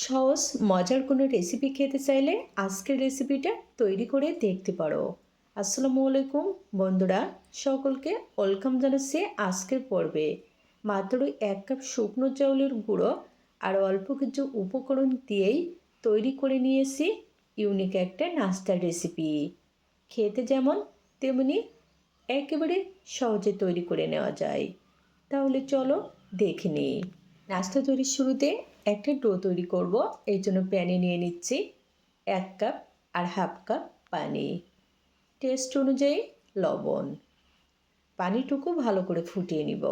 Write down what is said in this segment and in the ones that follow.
সহজ মজার কোনো রেসিপি খেতে চাইলে আজকের রেসিপিটা তৈরি করে দেখতে পারো। আসসালামু আলাইকুম বন্ধুরা, সকলকে ওয়েলকাম জানাচ্ছি আজকের পর্বে। মাত্র 1 কাপ শুকনো চাউলের গুঁড়ো আর অল্প কিছু উপকরণ দিয়েই তৈরি করে নিয়েছি ইউনিক একটা নাস্তার রেসিপি। খেতে যেমন তেমনি একেবারে সহজে তৈরি করে নেওয়া যায়। তাহলে চলো দেখে নিই। নাস্তা তৈরির শুরুতে একটা ডো তৈরি করব। এই জন্য প্যানে নিয়ে নিচ্ছি 1 কাপ আর হাফ কাপ পানি, টেস্ট অনুযায়ী লবণ। পানিটুকু ভালো করে ফুটিয়ে নিব।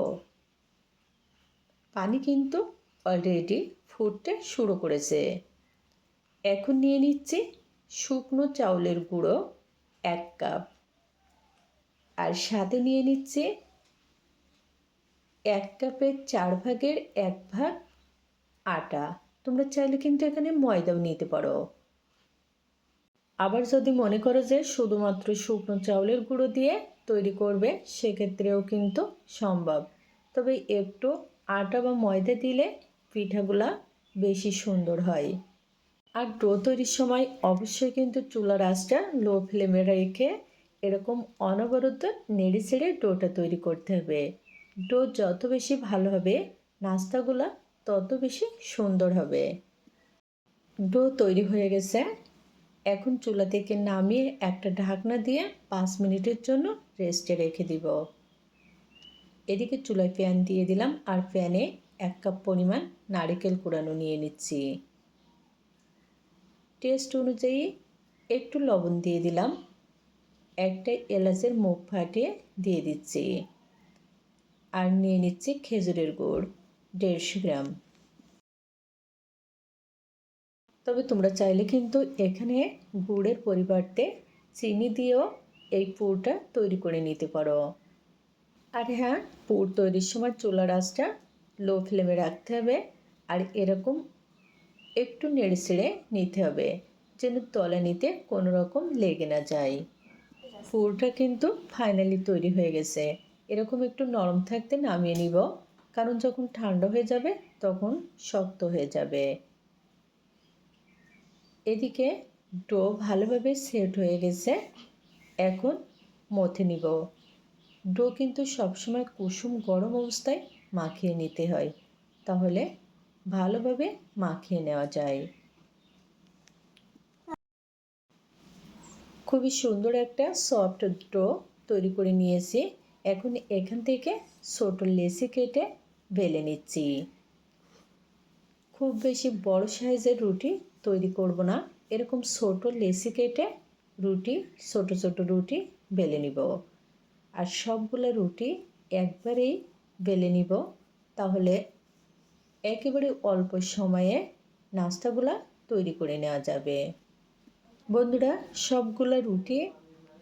পানি কিন্তু অলরেডি ফুটতে শুরু করেছে। এখন নিয়ে নিচ্ছি শুকনো চাউলের গুঁড়ো 1 কাপ, আর সাথে নিয়ে নিচ্ছি 1 কাপের 4 ভাগের 1 ভাগ আটা। তোমরা চাইলে কিন্তু এখানে ময়দাও নিতে পারো। আবার যদি মনে করো যে শুধুমাত্র শুকনো চাউলের গুঁড়ো দিয়ে তৈরি করবে, সেক্ষেত্রেও কিন্তু সম্ভব। তবে একটু আটা বা ময়দা দিলে পিঠাগুলা বেশি সুন্দর হয়। আর ডো তৈরির সময় অবশ্যই কিন্তু চুলার আঁচটা লো ফ্লেমে রেখে এরকম অনবরত নেড়ে ছেড়ে ডোটা তৈরি করতে হবে। ডো যত বেশি ভালো হবে, নাস্তাগুলা তত বেশি সুন্দর হবে। ডো তৈরি হয়ে গেছে। এখন চুলা থেকে নামিয়ে একটা ঢাকনা দিয়ে 5 মিনিটের জন্য রেস্টে রেখে দিব। এদিকে চুলায় প্যান দিয়ে দিলাম, আর প্যানে 1 কাপ পরিমাণ নারকেল কুড়ানো নিয়ে নিচ্ছি। টেস্ট অনুযায়ী একটু লবণ দিয়ে দিলাম। একটা এলাচের মুখ ফাটিয়ে দিয়ে দিচ্ছি। আর নিয়ে নিচ্ছি খেজুরের গুড় 150 গ্রাম। তবে তোমরা চাইলে কিন্তু এখানে গুড়ের পরিবর্তে চিনি দিয়েও এই পুরটা তৈরি করে নিতে পারো। আর হ্যাঁ, পুর তৈরির সময় চুলার আঁচটা লো ফ্লেমে রাখতে হবে, আর এরকম একটু নেড়ে ছেড়ে নিতে হবে যেন তলানিতে কোনো রকম লেগে না যায়। পুরটা কিন্তু ফাইনালি তৈরি হয়ে গেছে। এরকম একটু নরম থাকতে নামিয়ে নিব, কারণ যখন ঠান্ডা হয়ে যাবে তখন শক্ত হয়ে যাবে। এদিকে ডো ভালোভাবে সেট হয়ে গেছে। এখন মথে নিব। ডো কিন্তু সবসময় কুসুম গরম অবস্থায় মাখিয়ে নিতে হয়, তাহলে ভালোভাবে মাখিয়ে নেওয়া যায়। খুবই সুন্দর একটা সফট ডো তৈরি করে নিয়েছি। এখন এখান থেকে ছোট লেচি কেটে বেলে নিচ্ছি। খুব বেশি বড় সাইজের রুটি তৈরি করব না, এরকম ছোট লেচি কেটে ছোট ছোট রুটি বেলে নিব। আর সবগুলো রুটি একবারেই বেলে নিব, তাহলে একেবারে অল্প সময়ে নাস্তাগুলা তৈরি করে নেওয়া যাবে। বন্ধুরা, সবগুলো রুটি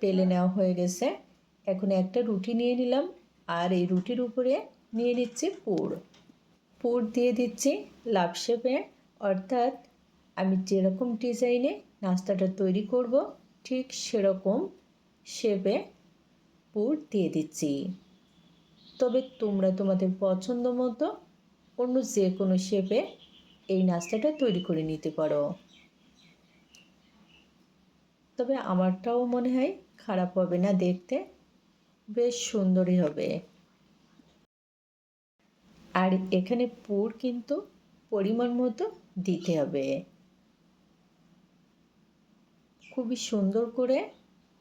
বেলে নেওয়া হয়ে গেছে। এখন একটা রুটি নিয়ে নিলাম, আর এই রুটির উপরে নিয়ে নিচ্ছি পুর দিয়ে দিচ্ছি লাভ শেপে, অর্থাৎ আমি যেরকম ডিজাইনে নাস্তাটা তৈরি করব ঠিক সেরকম শেপে পুর দিয়ে দিচ্ছি। তবে তোমরা তোমাদের পছন্দ মতো অন্য যে কোনো শেপে এই নাস্তাটা তৈরি করে নিতে পারো। তবে আমারটাও মনে হয় খারাপ হবে না, দেখতে বেশ সুন্দরই হবে। আর এখানে পুর কিন্তু পরিমাণ মতো দিতে হবে। খুবই সুন্দর করে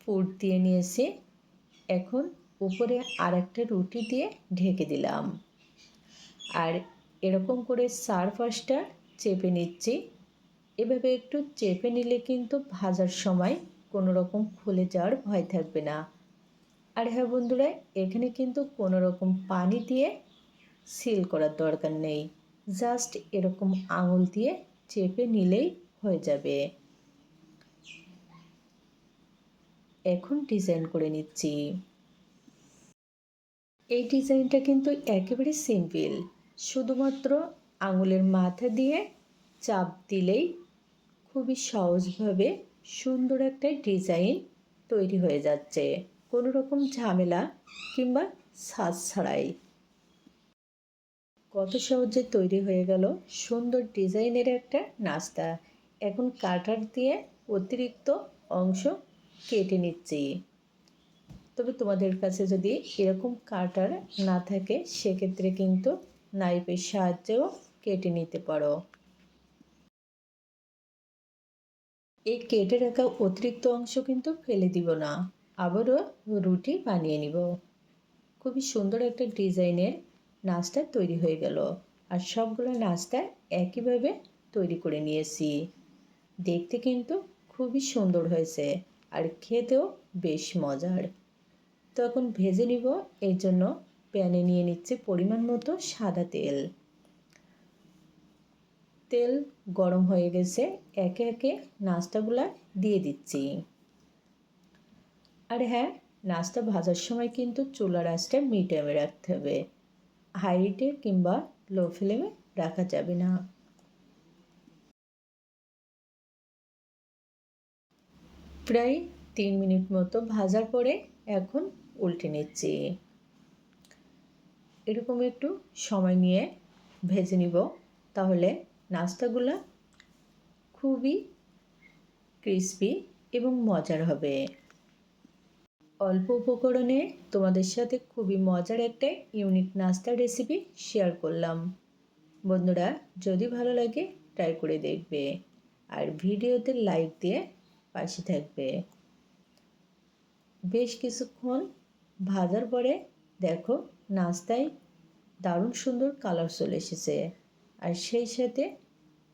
পুর দিয়ে নিয়েছি। এখন উপরে আরেকটা রুটি দিয়ে ঢেকে দিলাম, আর এরকম করে চারপাশটা চেপে নিচ্ছি। এভাবে একটু চেপে নিলে কিন্তু ভাজার সময় কোনো রকম খুলে যাওয়ার ভয় থাকবে না। আর হ্যাঁ বন্ধুরা, এখানে কিন্তু কোনো রকম পানি দিয়ে সিল করার দরকার নেই, জাস্ট এরকম আঙুল দিয়ে চেপে নিলেই হয়ে যাবে। এখন ডিজাইন করে নিচ্ছি। এই ডিজাইনটা কিন্তু একেবারে সিম্পল, শুধুমাত্র আঙুলের মাথা দিয়ে চাপ দিলেই খুবই সহজভাবে সুন্দর একটা ডিজাইন তৈরি হয়ে যাচ্ছে, কোনো রকম ঝামেলা কিংবা ছাঁচ ছাড়াই। কত সহজে তৈরি হয়ে গেল সুন্দর ডিজাইনের একটা নাস্তা। এখন কাটার দিয়ে অতিরিক্ত অংশ কেটে নিচ্ছি। তবে তোমাদের কাছে যদি এরকম কাটার না থাকে সেক্ষেত্রে কিন্তু নাইফের সাহায্যেও কেটে নিতে পারো। এই কেটে রাখা অতিরিক্ত অংশ কিন্তু ফেলে দিব না, আবারও রুটি বানিয়ে নিব। খুবই সুন্দর একটা ডিজাইনের নাস্তা তৈরি হয়ে গেল। আর সবগুলো নাস্তা একইভাবে তৈরি করে নিয়েছি। দেখতে কিন্তু খুবই সুন্দর হয়েছে আর খেতেও বেশ মজার। তো এখন ভেজে নিব, এই জন্য প্যানে নিয়ে নিচ্ছে পরিমাণ মতো সাদা তেল। তেল গরম হয়ে গেছে, একে একে নাস্তাগুলা দিয়ে দিচ্ছি। আর হ্যাঁ, নাস্তা ভাজার সময় কিন্তু চুলার আঁচটা মিডিয়ামে রাখতে হবে, হাইটে কিংবা লো ফ্লেমে রাখা যাবে না। প্রায় 3 মিনিট মতো ভাজার পরে এখন উল্টে নিচ্ছি। এরকম একটু সময় নিয়ে ভেজে নিব, তাহলে নাস্তাগুলা খুবই ক্রিস্পি এবং মজার হবে। অল্প উপকরণে তোমাদের সাথে খুবই মজার একটা ইউনিক নাস্তার রেসিপি শেয়ার করলাম। বন্ধুরা, যদি ভালো লাগে ট্রাই করে দেখবে আর ভিডিওতে লাইক দিয়ে পাশে থাকবে। বেশ কিছুক্ষণ ভাজার পরে দেখো নাস্তায় দারুণ সুন্দর কালার চলে এসেছে আর সেই সাথে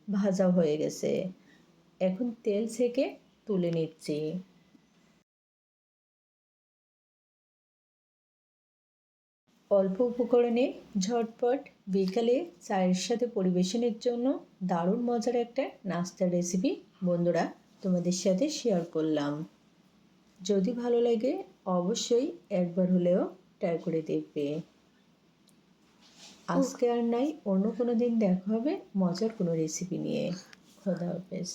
ভাজা হয়ে গেছে। এখন তেল থেকে তুলে নিচ্ছি। অল্প উপকরণে ঝটপট বিকালে চায়ের সাথে পরিবেশনের জন্য দারুণ মজার একটা নাস্তার রেসিপি বন্ধুরা তোমাদের সাথে শেয়ার করলাম। যদি ভালো লাগে অবশ্যই একবার হলেও ট্রাই করে দেখবে। আজকে আর নাই, অন্য কোনো দিন দেখা হবে মজার কোনো রেসিপি নিয়ে। খোদা হাফেজ।